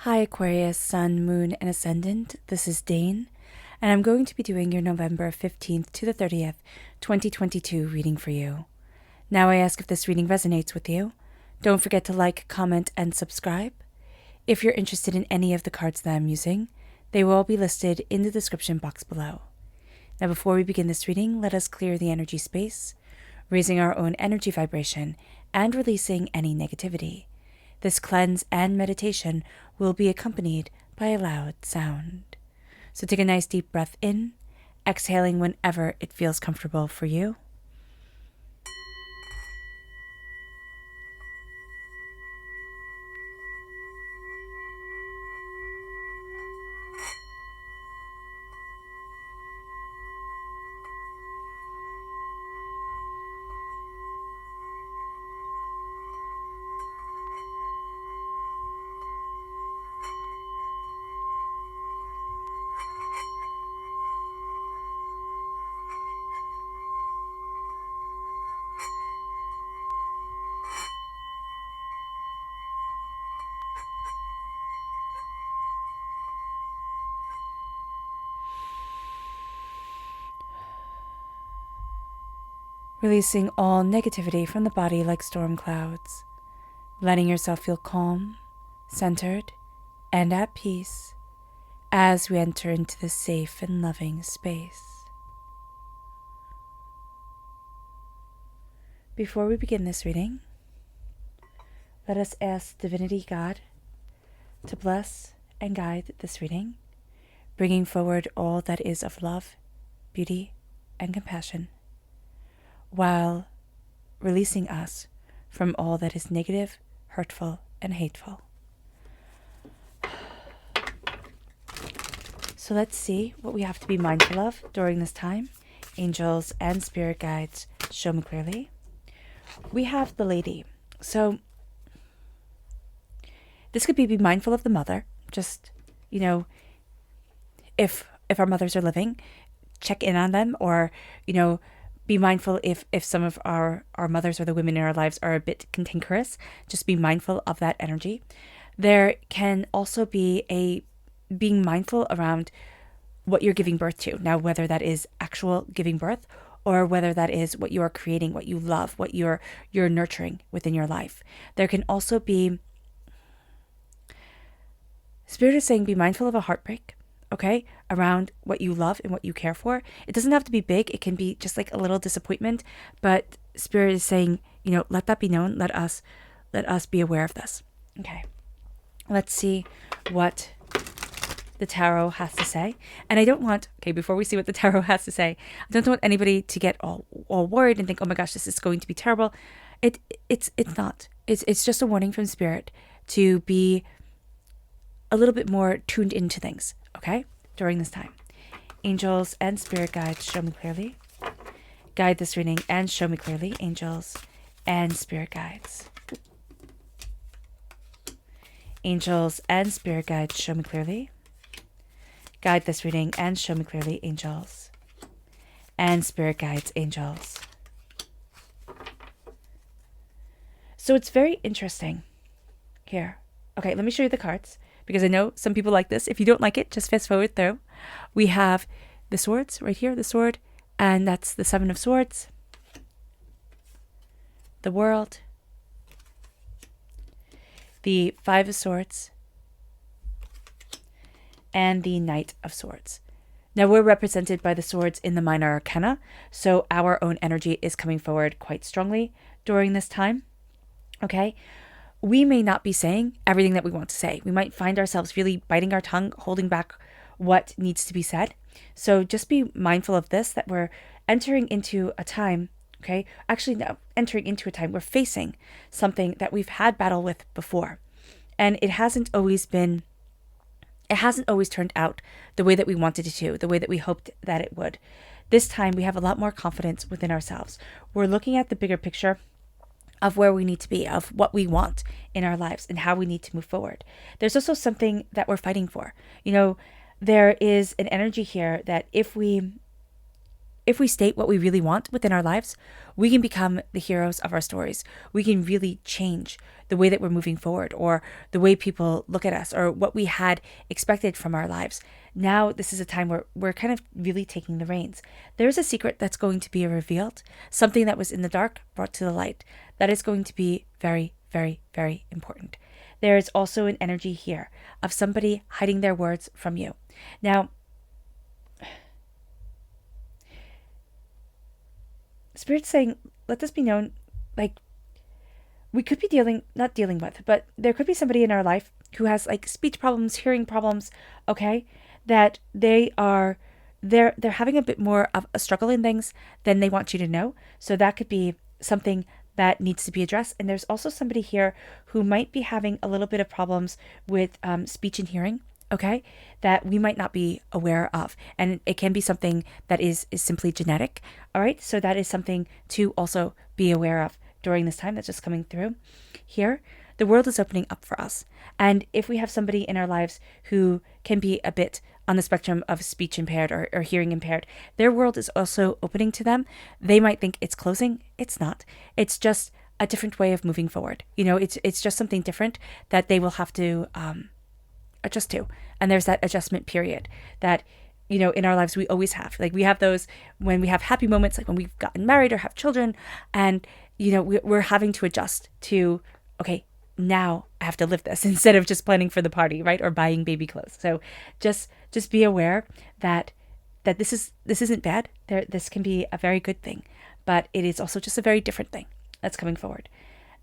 Hi Aquarius, Sun, Moon, and Ascendant. This is Dane, and I'm going to be doing your November 15th to the 30th, 2022 reading for you. Now I ask if this reading resonates with you. Don't forget to like, comment, and subscribe. If you're interested in any of the cards that I'm using, they will all be listed in the description box below. Now before we begin this reading, let us clear the energy space, raising our own energy vibration and releasing any negativity. This cleanse and meditation will be accompanied by a loud sound. So take a nice deep breath in, exhaling whenever it feels comfortable for you. Releasing all negativity from the body like storm clouds, letting yourself feel calm, centered, and at peace as we enter into this safe and loving space. Before we begin this reading, let us ask Divinity God to bless and guide this reading, bringing forward all that is of love, beauty, and compassion, while releasing us from all that is negative, hurtful, and hateful. So let's see what we have to be mindful of during this time. Angels and spirit guides, show me clearly. We have the Lady. So this could be mindful of the mother. Just, if our mothers are living, check in on them, or, be mindful if some of our mothers or the women in our lives are a bit cantankerous. Just be mindful of that energy. There can also be a being mindful around what you're giving birth to. Now, whether that is actual giving birth or whether that is what you are creating, what you love, what you're nurturing within your life. There can also be, Spirit is saying, be mindful of a heartbreak. Okay, around what you love and what you care for. It doesn't have to be big. It can be just like a little disappointment, but Spirit is saying, let that be known. Let us be aware of this. Okay, let's see what the tarot has to say. And I don't want, before we see what the tarot has to say, I don't want anybody to get all worried and think, oh my gosh, this is going to be terrible. It's not. It's just a warning from Spirit to be a little bit more tuned into things, okay, during this time. Angels and spirit guides, show me clearly. Guide this reading and show me clearly, angels and spirit guides. Angels and spirit guides, show me clearly. Guide this reading and show me clearly, angels and spirit guides, angels. So it's very interesting here. Okay, let me show you the cards, because I know some people like this. If you don't like it, just fast forward through. We have the swords right here, the sword, and that's the 7 of Swords, the World, the 5 of Swords, and the Knight of Swords. Now we're represented by the swords in the minor arcana, so our own energy is coming forward quite strongly during this time. Okay? We may not be saying everything that we want to say. We might find ourselves really biting our tongue, holding back what needs to be said. So just be mindful of this, that we're entering into a time, okay? Actually, no, entering into a time, we're facing something that we've had battle with before. And it hasn't always turned out the way that we wanted it to, the way that we hoped that it would. This time, we have a lot more confidence within ourselves. We're looking at the bigger picture of where we need to be, of what we want in our lives and how we need to move forward. There's also something that we're fighting for. There is an energy here that if we if we state what we really want within our lives, we can become the heroes of our stories. We can really change the way that we're moving forward, or the way people look at us, or what we had expected from our lives. Now, this is a time where we're kind of really taking the reins. There's a secret that's going to be revealed, something that was in the dark brought to the light. That is going to be very, very, very important. There is also an energy here of somebody hiding their words from you. Now, Spirit's saying, let this be known, like, we could be not dealing with, but there could be somebody in our life who has like speech problems, hearing problems, okay? That they're having a bit more of a struggle in things than they want you to know. So that could be something that needs to be addressed. And there's also somebody here who might be having a little bit of problems with speech and hearing, okay, that we might not be aware of. And it can be something that is simply genetic, all right? So that is something to also be aware of during this time that's just coming through here. The world is opening up for us. And if we have somebody in our lives who can be a bit on the spectrum of speech impaired or hearing impaired, their world is also opening to them. They might think it's closing. It's not. It's just a different way of moving forward. You know, it's just something different that they will have to adjust to. And there's that adjustment period that, you know, in our lives we always have. Like, we have those when we have happy moments, like when we've gotten married or have children, and, you know, we're having to adjust to, okay, now I have to live this instead of just planning for the party, right? Or buying baby clothes. So just be aware that this isn't bad. This can be a very good thing, but it is also just a very different thing that's coming forward.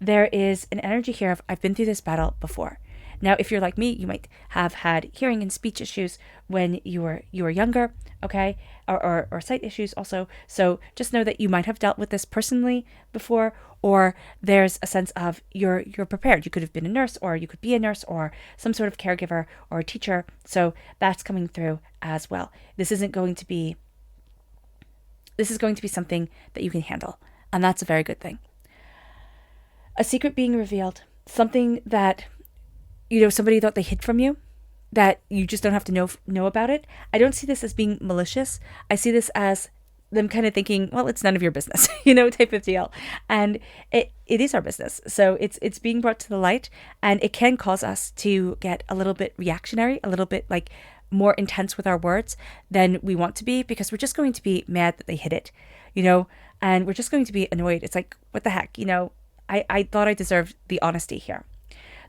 There is an energy here of, I've been through this battle before. Now, if you're like me, you might have had hearing and speech issues when you were younger, okay, or sight issues also. So just know that you might have dealt with this personally before, or there's a sense of you're prepared. You could have been a nurse, or you could be a nurse, or some sort of caregiver or a teacher. So that's coming through as well. This is going to be something that you can handle, and that's a very good thing. A secret being revealed, something that, you know, somebody thought they hid from you, that you just don't have to know about it. I don't see this as being malicious. I see this as them kind of thinking, well, it's none of your business, you know, type of deal. And it is our business. So it's being brought to the light, and it can cause us to get a little bit reactionary, a little bit like more intense with our words than we want to be, because we're just going to be mad that they hid it, you know, and we're just going to be annoyed. It's like, what the heck, you know, I thought I deserved the honesty here.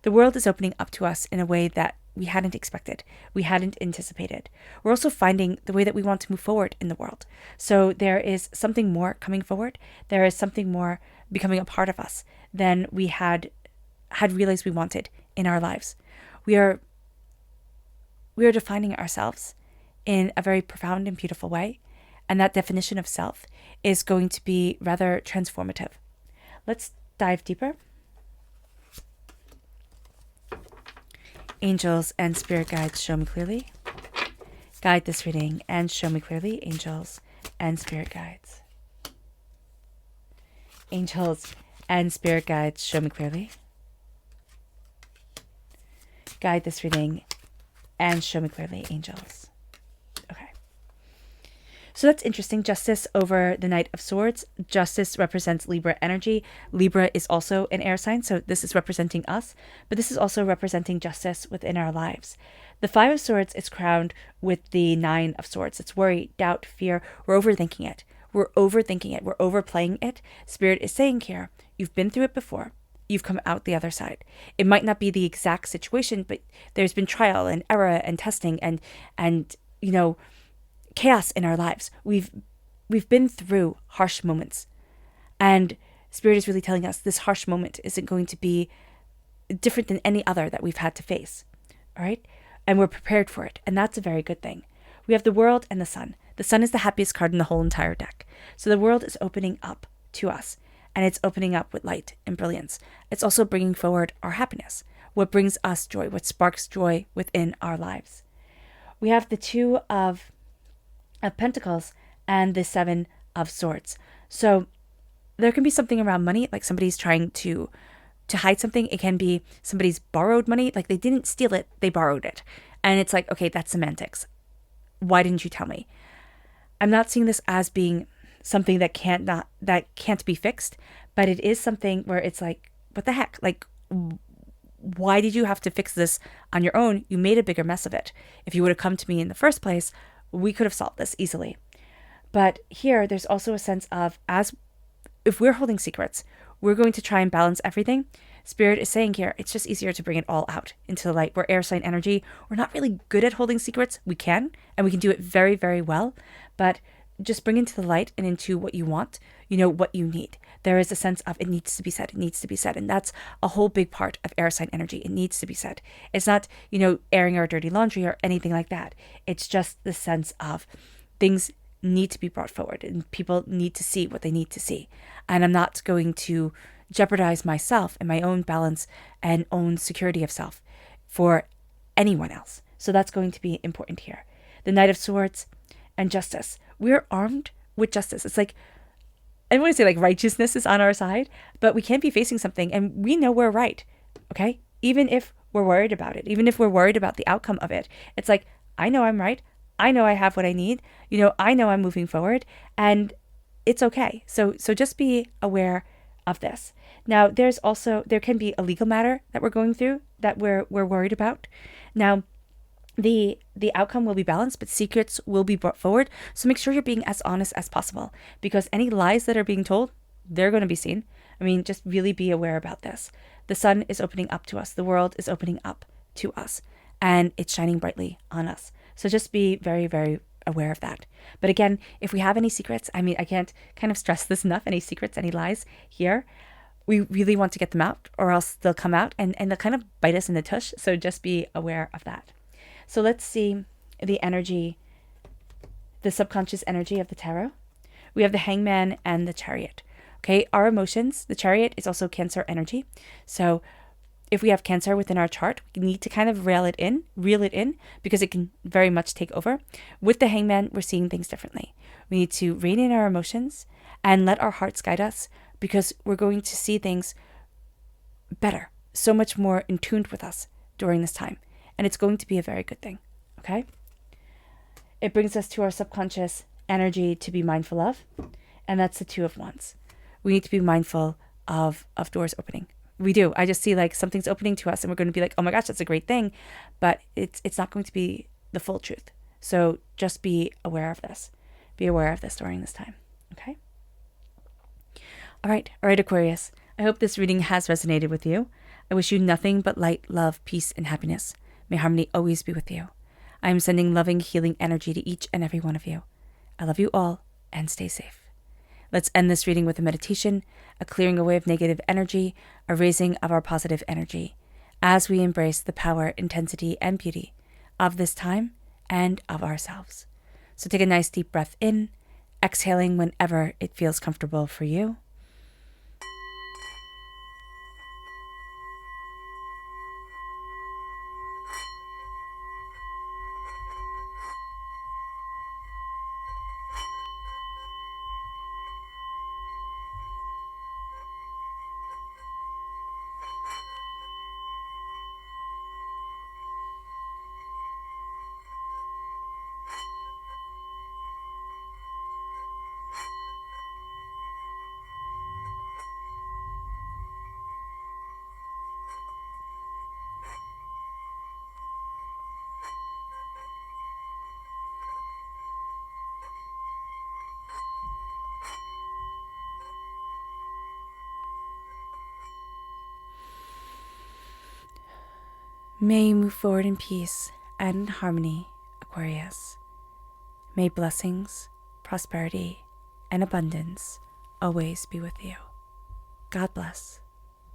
The world is opening up to us in a way that we hadn't expected, we hadn't anticipated. We're also finding the way that we want to move forward in the world. So there is something more coming forward. There is something more becoming a part of us than we had realized we wanted in our lives. We are defining ourselves in a very profound and beautiful way. And that definition of self is going to be rather transformative. Let's dive deeper. Angels and spirit guides, show me clearly. Guide this reading and show me clearly, angels and spirit guides. Angels and spirit guides, show me clearly. Guide this reading and show me clearly, angels. Okay. So that's interesting. Justice over the Knight of Swords. Justice represents Libra energy. Libra is also an air sign, so this is representing us, but this is also representing justice within our lives. The Five of Swords is crowned with the Nine of Swords. It's worry, doubt, fear. We're overthinking it. We're overplaying it. Spirit is saying here, you've been through it before. You've come out the other side. It might not be the exact situation, but there's been trial and error and testing and you know, chaos in our lives. We've been through harsh moments, and Spirit is really telling us this harsh moment isn't going to be different than any other that we've had to face. All right. And we're prepared for it. And that's a very good thing. We have the World and the Sun. The Sun is the happiest card in the whole entire deck. So the world is opening up to us, and it's opening up with light and brilliance. It's also bringing forward our happiness, what brings us joy, what sparks joy within our lives. We have the Two of Pentacles and the Seven of Swords. So there can be something around money, like somebody's trying to hide something. It can be somebody's borrowed money, like they didn't steal it, they borrowed it. And it's like, okay, that's semantics. Why didn't you tell me? I'm not seeing this as being something that can't be fixed, but it is something where it's like, what the heck? Like, why did you have to fix this on your own? You made a bigger mess of it. If you would have come to me in the first place, we could have solved this easily. But here, there's also a sense of, as if we're holding secrets, we're going to try and balance everything. Spirit is saying here, it's just easier to bring it all out into the light. We're air sign energy. We're not really good at holding secrets. We can, and we can do it very, very well. But just bring into the light and into what you want, what you need. There is a sense of, it needs to be said, it needs to be said. And that's a whole big part of air sign energy. It needs to be said. It's not, airing our dirty laundry or anything like that. It's just the sense of things need to be brought forward and people need to see what they need to see. And I'm not going to jeopardize myself and my own balance and own security of self for anyone else. So that's going to be important here. The Knight of Swords and Justice. We're armed with justice. It's like, I don't want to say like righteousness is on our side, but we can't be facing something and we know we're right. Okay? Even if we're worried about it, even if we're worried about the outcome of it, it's like, I know I'm right. I know I have what I need. I know I'm moving forward and it's okay. So just be aware of this. Now, there can be a legal matter that we're going through that we're worried about. Now, the outcome will be balanced, but secrets will be brought forward. So make sure you're being as honest as possible, because any lies that are being told, they're going to be seen. I mean, just really be aware about this. The sun is opening up to us. The world is opening up to us, and it's shining brightly on us. So just be very, very aware of that. But again, if we have any secrets, I mean, I can't kind of stress this enough, any secrets, any lies here, we really want to get them out, or else they'll come out and they'll kind of bite us in the tush. So just be aware of that. So let's see the energy, the subconscious energy of the tarot. We have the Hangman and the Chariot. Okay, our emotions, the Chariot is also Cancer energy. So if we have Cancer within our chart, we need to kind of reel it in, because it can very much take over. With the Hangman, we're seeing things differently. We need to rein in our emotions and let our hearts guide us, because we're going to see things better, so much more in tune with us during this time. And it's going to be a very good thing, okay? It brings us to our subconscious energy to be mindful of, and that's the Two of Wands. We need to be mindful of doors opening. We do. I just see like something's opening to us and we're going to be like, oh my gosh, that's a great thing. But it's not going to be the full truth. So just be aware of this. Be aware of this during this time, okay? All right, Aquarius. I hope this reading has resonated with you. I wish you nothing but light, love, peace, and happiness. May harmony always be with you. I am sending loving, healing energy to each and every one of you. I love you all, and stay safe. Let's end this reading with a meditation, a clearing away of negative energy, a raising of our positive energy, as we embrace the power, intensity, and beauty of this time and of ourselves. So take a nice deep breath in, exhaling whenever it feels comfortable for you. May you move forward in peace and harmony, Aquarius. May blessings, prosperity, and abundance always be with you. God bless.